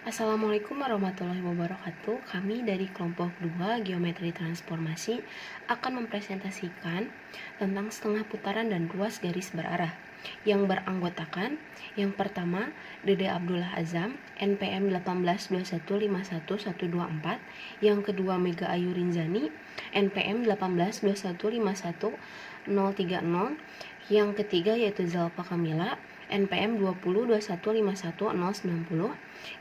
Assalamualaikum warahmatullahi wabarakatuh. Kami dari kelompok 2 Geometri Transformasi akan mempresentasikan tentang setengah putaran dan ruas garis berarah yang beranggotakan yang pertama Dede Abdullah Azam NPM 182151124, yang kedua Mega Ayu Rinzani NPM 182151030, yang ketiga yaitu Zalfa Kamila NPM 202151090,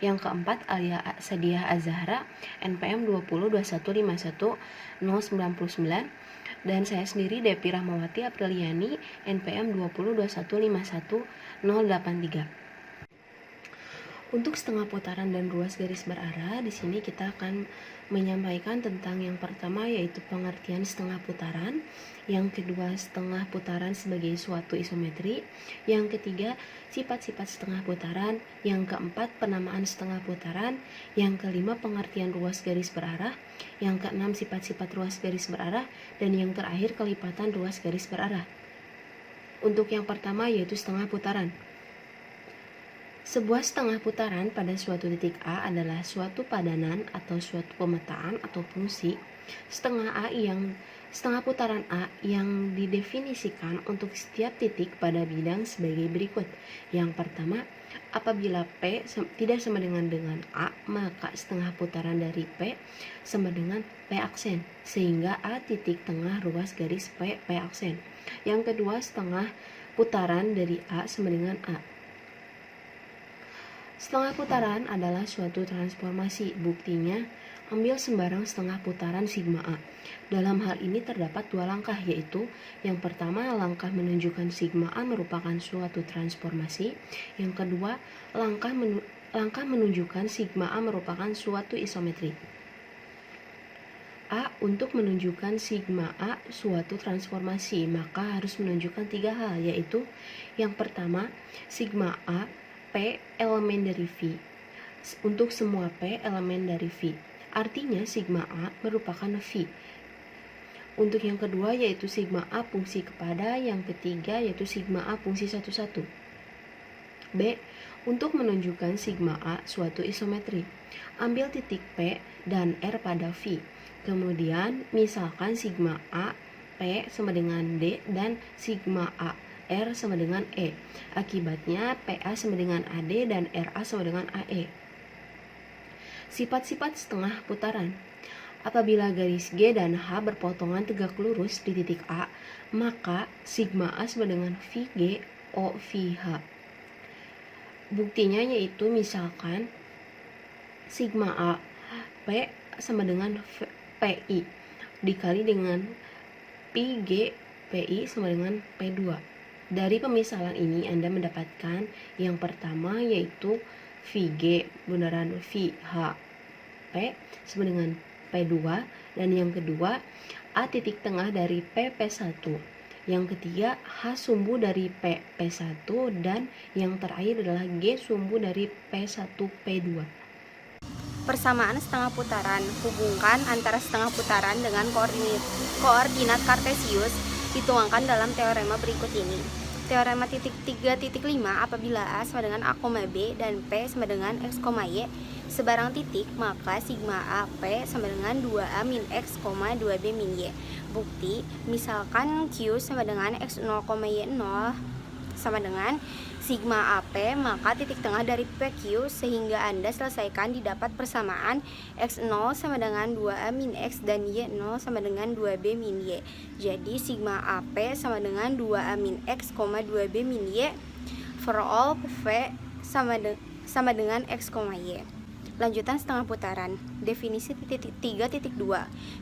yang keempat Alia Sadiah Azhara NPM 202151099, dan saya sendiri Depi Rahmawati Apriliani NPM 202151083. Untuk setengah putaran dan ruas garis berarah, di sini kita akan menyampaikan tentang yang pertama yaitu pengertian setengah putaran, yang kedua setengah putaran sebagai suatu isometri, yang ketiga sifat-sifat setengah putaran, yang keempat penamaan setengah putaran, yang kelima pengertian ruas garis berarah, yang keenam sifat-sifat ruas garis berarah, dan yang terakhir kelipatan ruas garis berarah. Untuk yang pertama yaitu setengah putaran. Sebuah setengah putaran pada suatu titik A adalah suatu padanan atau suatu pemetaan atau fungsi setengah putaran A yang didefinisikan untuk setiap titik pada bidang sebagai berikut. Yang pertama, apabila P tidak sama dengan A, maka setengah putaran dari P sama dengan P aksen, sehingga A titik tengah ruas garis P aksen. Yang kedua, setengah putaran dari A sama dengan A. Setengah putaran adalah suatu transformasi. Buktinya, ambil sembarang setengah putaran sigma A. Dalam hal ini terdapat dua langkah, yaitu yang pertama langkah menunjukkan sigma A merupakan suatu transformasi. Yang kedua, langkah menunjukkan sigma A merupakan suatu isometri. A. Untuk menunjukkan sigma A suatu transformasi, maka harus menunjukkan tiga hal, yaitu yang pertama, sigma A P elemen dari V. Untuk semua P elemen dari V, artinya sigma A merupakan V. Untuk yang kedua yaitu sigma A fungsi kepada, yang ketiga yaitu sigma A fungsi satu-satu. B. Untuk menunjukkan sigma A suatu isometri, ambil titik P dan R pada V. Kemudian misalkan sigma A P sama dengan D dan sigma A R sama dengan E. Akibatnya PA sama dengan AD dan RA sama dengan AE. Sifat-sifat setengah putaran. Apabila garis G dan H berpotongan tegak lurus di titik A, maka sigma A sama dengan VG O VH. Buktinya yaitu misalkan sigma A P sama dengan PI dikali dengan PG PI sama dengan P2. Dari pemisalan ini Anda mendapatkan yang pertama yaitu VG bundaran VH P sama dengan P2, dan yang kedua A titik tengah dari PP1, yang ketiga H sumbu dari PP1, dan yang terakhir adalah G sumbu dari P1P2. Persamaan setengah putaran. Hubungkan antara setengah putaran dengan koordinat kartesius dituangkan dalam teorema berikut ini. Teorema titik 3.5 apabila A sama dengan A, B dan P sama dengan X, Y sebarang titik, maka sigma A P sama dengan 2A min X, 2B min Y. Bukti, misalkan Q sama dengan X0, Y0 sama dengan sigma AP, maka titik tengah dari PQ, sehingga Anda selesaikan didapat persamaan X0 sama dengan 2A min X dan Y0 sama dengan 2B min Y. Jadi sigma AP sama dengan 2A min X, 2B min Y for all V sama dengan X, Y. Lanjutan setengah putaran. Definisi 3.2.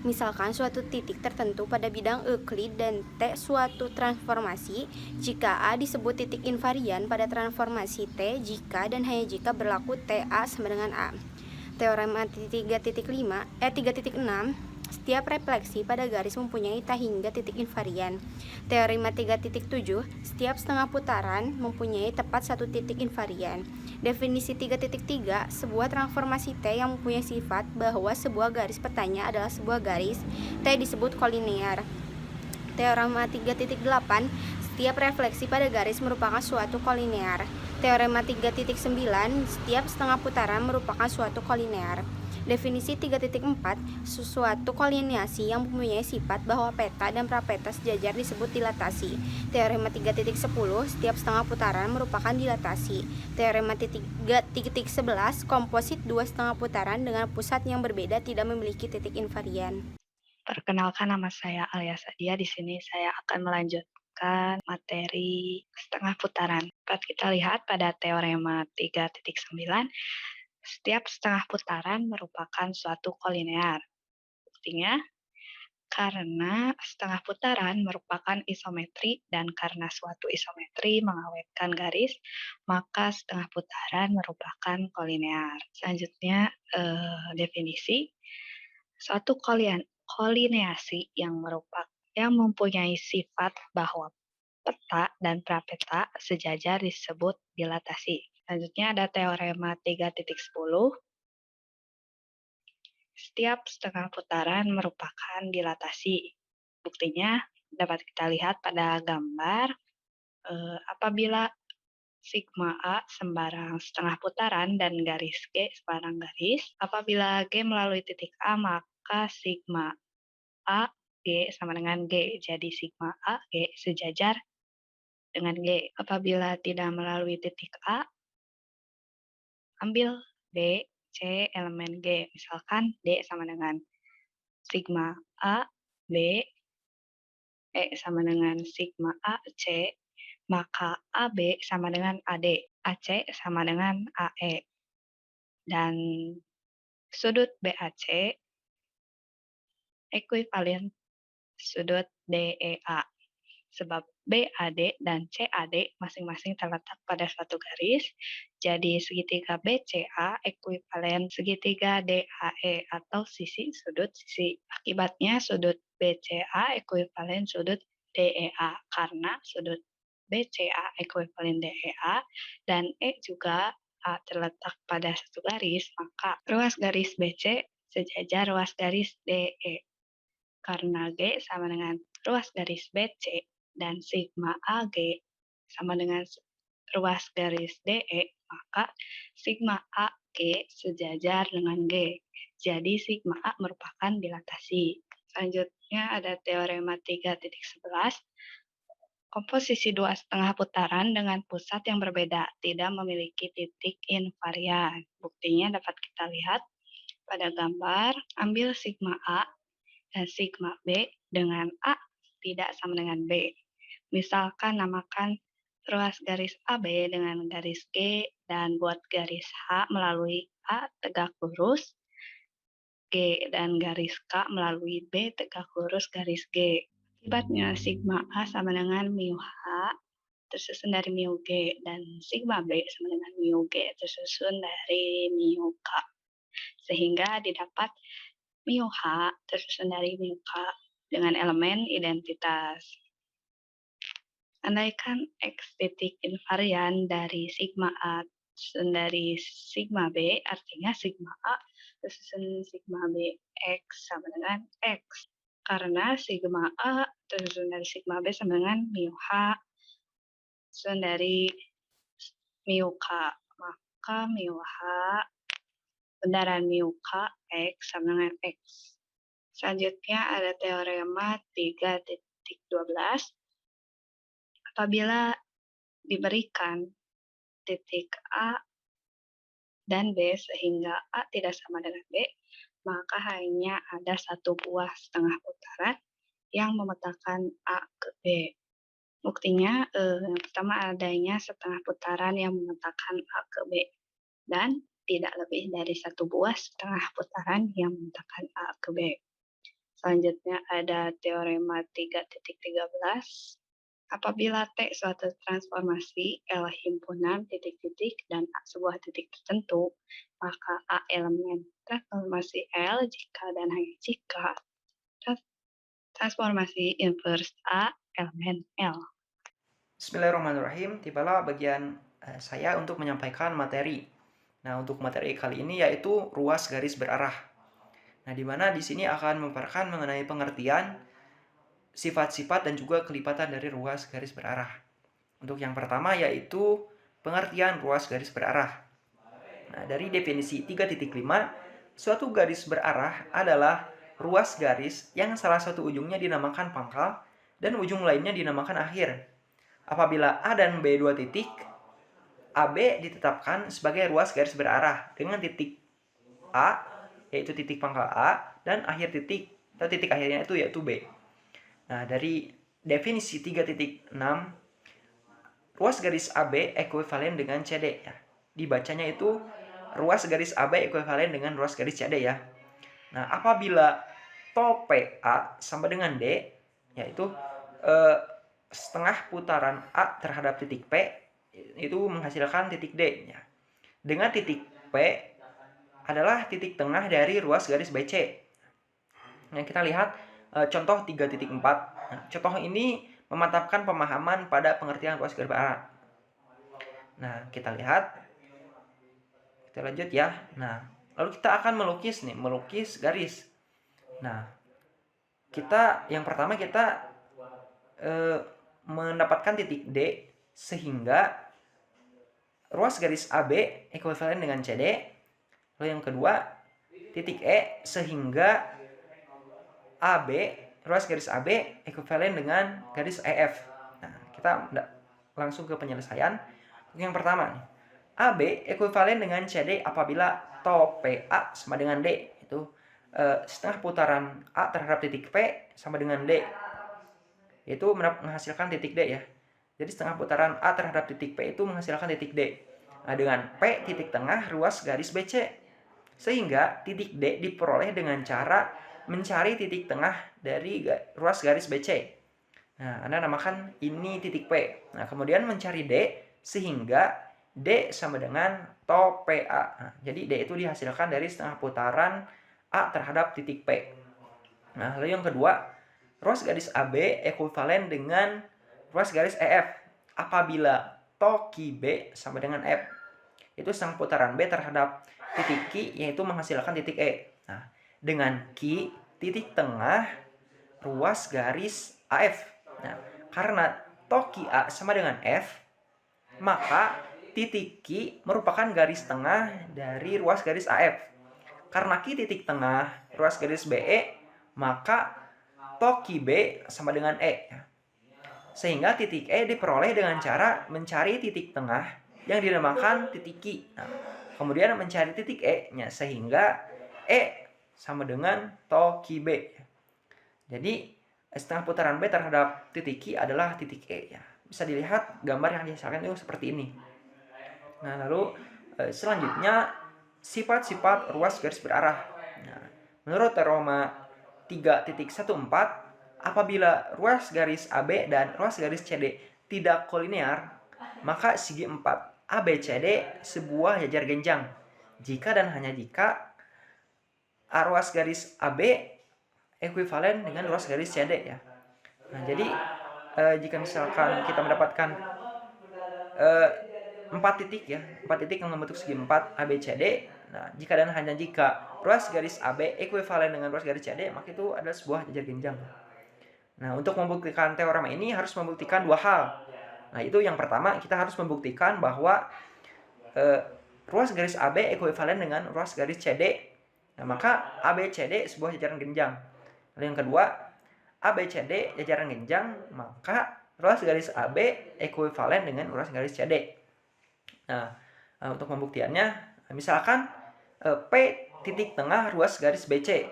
Misalkan suatu titik tertentu pada bidang Euclid dan T suatu transformasi, jika A disebut titik invarian pada transformasi T jika dan hanya jika berlaku TA sama dengan A. Teorema 3.6. Setiap refleksi pada garis mempunyai T hingga titik invarian. Teorema 3.7. Setiap setengah putaran mempunyai tepat satu titik invarian. Definisi 3.3. Sebuah transformasi T yang mempunyai sifat bahwa sebuah garis petanya adalah sebuah garis T disebut kolinear. Teorema 3.8. Setiap refleksi pada garis merupakan suatu kolinear. Teorema 3.9, setiap setengah putaran merupakan suatu kolinear. Definisi 3.4, suatu kolineasi yang mempunyai sifat bahwa peta dan prapeta sejajar disebut dilatasi. Teorema 3.10, setiap setengah putaran merupakan dilatasi. Teorema 3.11, komposit dua setengah putaran dengan pusat yang berbeda tidak memiliki titik invarian. Perkenalkan, nama saya Alia Sadia. Di sini saya akan melanjutkan materi setengah putaran. Dapat kita lihat pada teorema 3.9, setiap setengah putaran merupakan suatu kolinear. Buktinya, karena setengah putaran merupakan isometri dan karena suatu isometri mengawetkan garis, maka setengah putaran merupakan kolinear. Selanjutnya, definisi. Suatu kolineasi yang mempunyai sifat bahwa peta dan prapeta sejajar disebut dilatasi. Selanjutnya ada teorema 3.10. Setiap setengah putaran merupakan dilatasi. Buktinya dapat kita lihat pada gambar, apabila sigma A sembarang setengah putaran dan garis G sembarang garis, apabila G melalui titik A, maka sigma A G sama dengan G. Jadi sigma A G sejajar dengan G. Apabila tidak melalui titik A, ambil B, C, elemen G. Misalkan D sama dengan sigma A, B, E sama dengan sigma A, C, maka AB sama dengan AD, AC sama dengan AE. Dan sudut BAC ekuivalen sudut DEA. Sebab BAD dan CAD masing-masing terletak pada suatu garis, jadi segitiga BCA ekuivalen segitiga DAE atau sisi sudut sisi. Akibatnya sudut BCA ekuivalen sudut DEA karena sudut BCA ekuivalen DEA dan E juga A terletak pada satu garis, maka ruas garis BC sejajar ruas garis DE. Karena G sama dengan ruas garis BC dan sigma AG sama dengan ruas garis DE, maka sigma AG sejajar dengan G. Jadi sigma A merupakan dilatasi. Selanjutnya ada teorema 3.11. Komposisi dua setengah putaran dengan pusat yang berbeda tidak memiliki titik invarian. Buktinya dapat kita lihat pada gambar. Ambil sigma A dan sigma B dengan A tidak sama dengan B. Misalkan namakan ruas garis AB dengan garis G dan buat garis H melalui A tegak lurus, G dan garis K melalui B tegak lurus garis G. Akibatnya sigma A sama dengan mu H tersusun dari mu G dan sigma B sama dengan mu G tersusun dari mu K. Sehingga didapat mu H tersusun dari mu K dengan elemen identitas. Andaikan X titik invarian dari sigma A tersusun dari sigma B, artinya sigma A tersusun sigma B X sama dengan X. Karena sigma A tersusun dari sigma B sama dengan mu H tersusun dari mu K. Maka mu H bundaran mu K X sama dengan X. Selanjutnya ada teorema 3.12. Apabila diberikan titik A dan B sehingga A tidak sama dengan B, maka hanya ada satu buah setengah putaran yang memetakan A ke B. Buktinya yang pertama adanya setengah putaran yang memetakan A ke B dan tidak lebih dari satu buah setengah putaran yang memetakan A ke B. Selanjutnya ada teorema 3.13. Apabila T suatu transformasi L himpunan titik-titik dan A sebuah titik tertentu, maka A elemen transformasi L jika dan hanya jika transformasi inverse A elemen L. Bismillahirrahmanirrahim, tibalah bagian saya untuk menyampaikan materi. Nah, untuk materi kali ini yaitu ruas garis berarah. Nah, di mana di sini akan memaparkan mengenai pengertian sifat-sifat dan juga kelipatan dari ruas garis berarah. Untuk yang pertama yaitu pengertian ruas garis berarah. Nah, dari definisi 3.5, suatu garis berarah adalah ruas garis yang salah satu ujungnya dinamakan pangkal dan ujung lainnya dinamakan akhir. Apabila A dan B dua titik, AB ditetapkan sebagai ruas garis berarah dengan titik A, yaitu titik pangkal A, dan akhir titik atau titik akhirnya itu yaitu B. Nah, dari definisi 3.6, ruas garis AB ekuivalen dengan CD ya. Dibacanya itu ruas garis AB ekuivalen dengan ruas garis CD ya. Nah, apabila to PA sama dengan D, yaitu setengah putaran A terhadap titik P, itu menghasilkan titik D ya. Dengan titik P adalah titik tengah dari ruas garis BC. Nah, kita lihat contoh 3.4. Nah, contoh ini memantapkan pemahaman pada pengertian ruas garis berarah. Nah, kita lihat. Kita lanjut ya. Nah, lalu kita akan melukis garis. Nah, yang pertama kita mendapatkan titik D sehingga ruas garis AB ekuivalen dengan CD. Lalu yang kedua, titik E sehingga ruas garis AB ekuivalen dengan garis EF. Nah, kita langsung ke penyelesaian. Yang pertama nih, AB ekuivalen dengan CD apabila to PA sama dengan D. Itu setengah putaran A terhadap titik P sama dengan D. Itu menghasilkan titik D ya. Jadi setengah putaran A terhadap titik P itu menghasilkan titik D. Nah, dengan P titik tengah ruas garis BC. Sehingga titik D diperoleh dengan cara mencari titik tengah dari ruas garis BC. Nah, Anda namakan ini titik P. Nah, kemudian mencari D sehingga D sama dengan to PA. Nah, jadi D itu dihasilkan dari setengah putaran A terhadap titik P. Nah, lalu yang kedua, ruas garis AB ekuivalen dengan ruas garis EF apabila to Q B sama dengan F. Itu setengah putaran B terhadap titik Q, yaitu menghasilkan titik E. Nah, dengan Q titik tengah ruas garis AF. Nah, karena to Q A sama dengan F, maka titik Q merupakan garis tengah dari ruas garis AF. Karena Q titik tengah ruas garis BE, maka to Q B sama dengan E. Sehingga titik E diperoleh dengan cara mencari titik tengah yang dinamakan titik Q. Nah, kemudian mencari titik E-nya sehingga E sama dengan to Q B. Jadi setengah putaran B terhadap titik Q adalah titik E ya. Bisa dilihat gambar yang dihasilkan itu seperti ini. Nah, lalu selanjutnya sifat-sifat ruas garis berarah. Nah, menurut teorema 3.14, apabila ruas garis AB dan ruas garis CD tidak kolinear, maka segi 4 ABCD sebuah jajar genjang. Jika dan hanya jika ruas garis AB ekuivalen dengan ruas garis CD ya. Nah, jadi jika misalkan kita mendapatkan 4 titik yang membentuk segi 4 ABCD. Nah, jika dan hanya jika ruas garis AB ekuivalen dengan ruas garis CD, maka itu adalah sebuah jajar genjang. Nah, untuk membuktikan teorema ini harus membuktikan dua hal. Nah, itu yang pertama, kita harus membuktikan bahwa ruas garis AB ekuivalen dengan ruas garis CD. Nah, maka ABCD sebuah jajaran genjang. Lalu yang kedua, ABCD jajaran genjang, maka ruas garis AB ekuivalen dengan ruas garis CD. Nah, untuk pembuktiannya, misalkan P titik tengah ruas garis BC.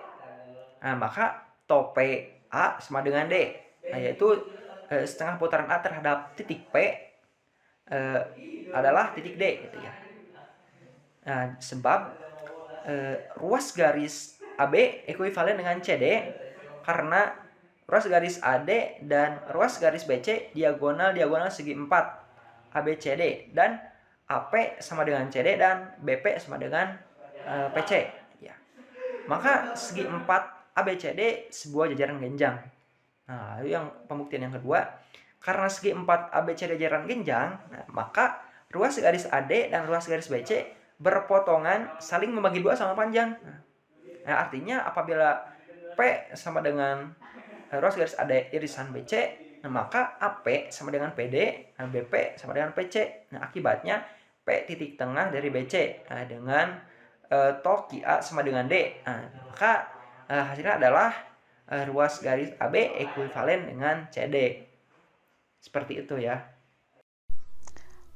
Nah, maka to PA sama dengan D. Nah, yaitu setengah putaran A terhadap titik P adalah titik D gitu ya. Nah, sebab ruas garis AB ekuivalen dengan CD karena ruas garis AD dan ruas garis BC diagonal segi 4 ABCD dan AP sama dengan CD dan BP sama dengan PC ya. Maka segi 4 ABCD sebuah jajaran genjang. Nah, lalu yang pembuktian yang kedua, karena segi 4 ABCD jajaran genjang, nah, maka ruas garis AD dan ruas garis BC berpotongan saling membagi dua sama panjang. Nah, artinya apabila P sama dengan ruas garis AD irisan BC, Nah, maka AP sama dengan PD, dan BP sama dengan PC. Nah, akibatnya P titik tengah dari BC dengan toh QA sama dengan D. Nah, maka hasilnya adalah ruas garis AB ekuivalen dengan CD. Seperti itu ya.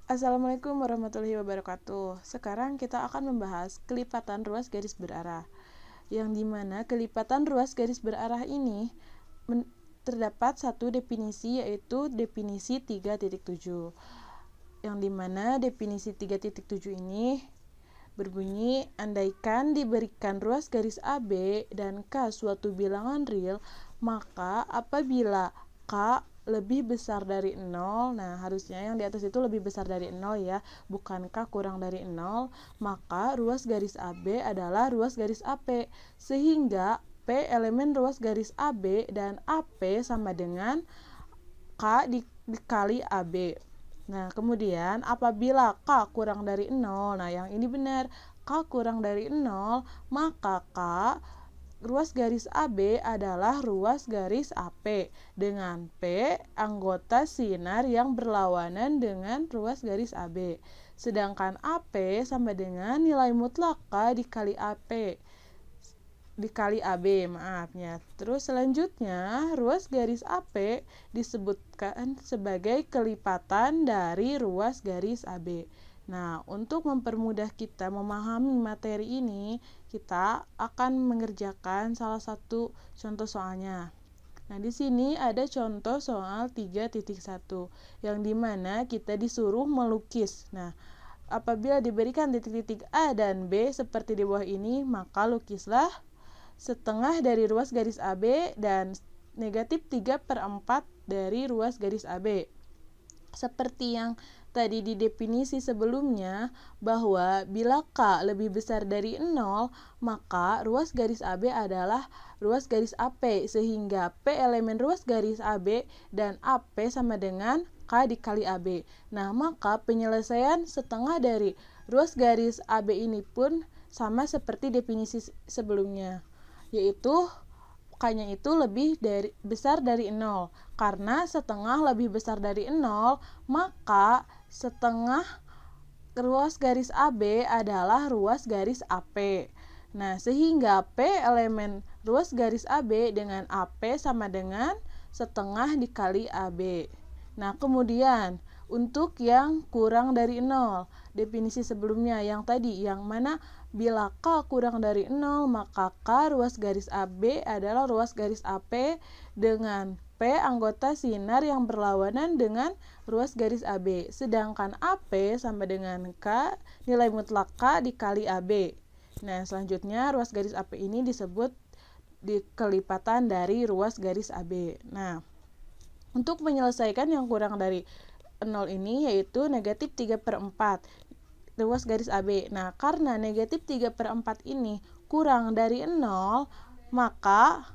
Assalamualaikum warahmatullahi wabarakatuh. Sekarang kita akan membahas kelipatan ruas garis berarah. Yang dimana kelipatan ruas garis berarah ini terdapat satu definisi, yaitu definisi 3.7. Yang dimana definisi 3.7 ini berbunyi, andaikan diberikan ruas garis AB dan K suatu bilangan real, maka apabila K lebih besar dari 0, nah harusnya yang di atas itu lebih besar dari 0 ya, bukan K kurang dari 0, maka ruas garis AB adalah ruas garis AP, sehingga P elemen ruas garis AB dan AP sama dengan K dikali AB. Nah, kemudian apabila K kurang dari 0, nah yang ini benar, K kurang dari 0, maka ruas garis AB adalah ruas garis AP dengan P anggota sinar yang berlawanan dengan ruas garis AB. Sedangkan AP sama dengan nilai mutlak K dikali AB. Terus selanjutnya ruas garis AP disebutkan sebagai kelipatan dari ruas garis AB. Nah, untuk mempermudah kita memahami materi ini, kita akan mengerjakan salah satu contoh soalnya. Nah, di sini ada contoh soal 3.1 yang dimana kita disuruh melukis. Nah, apabila diberikan titik-titik A dan B seperti di bawah ini, maka lukislah setengah dari ruas garis AB dan negatif 3/4 dari ruas garis AB. Seperti yang tadi di definisi sebelumnya, bahwa bila K lebih besar dari 0, maka ruas garis AB adalah ruas garis AP, sehingga P elemen ruas garis AB dan AP sama dengan K dikali AB. Nah, maka penyelesaian setengah dari ruas garis AB ini pun sama seperti definisi sebelumnya, yaitu K-nya itu besar dari 0. Karena setengah lebih besar dari 0, maka setengah ruas garis AB adalah ruas garis AP. Nah, sehingga P elemen ruas garis AB dengan AP sama dengan setengah dikali AB. Nah, kemudian untuk yang kurang dari 0, definisi sebelumnya yang tadi, yang mana bila K kurang dari 0, maka K ruas garis AB adalah ruas garis AP dengan P anggota sinar yang berlawanan dengan ruas garis AB. Sedangkan AP sama dengan K, nilai mutlak K dikali AB. Nah, selanjutnya ruas garis AP ini disebut kelipatan dari ruas garis AB. Nah, untuk menyelesaikan yang kurang dari 0 ini, yaitu negatif 3/4 ruas garis AB. Nah, karena negatif 3/4 ini kurang dari 0, maka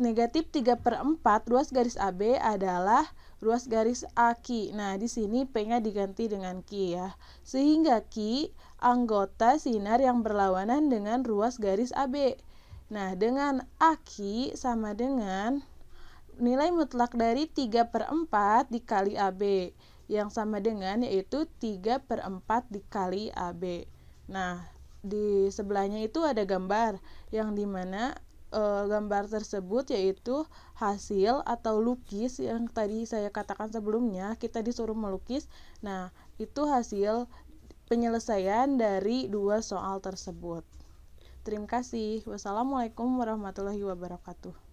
negatif 3/4 ruas garis AB adalah ruas garis AQ. Nah, di sini P-nya diganti dengan Q ya. Sehingga Q anggota sinar yang berlawanan dengan ruas garis AB. Nah, dengan AQ sama dengan nilai mutlak dari 3/4 dikali AB, yang sama dengan yaitu 3/4 dikali AB. Nah, di sebelahnya itu ada gambar, yang dimana gambar tersebut yaitu hasil atau lukis yang tadi saya katakan sebelumnya, kita disuruh melukis. Nah, itu hasil penyelesaian dari dua soal tersebut. Terima kasih. Wassalamualaikum warahmatullahi wabarakatuh.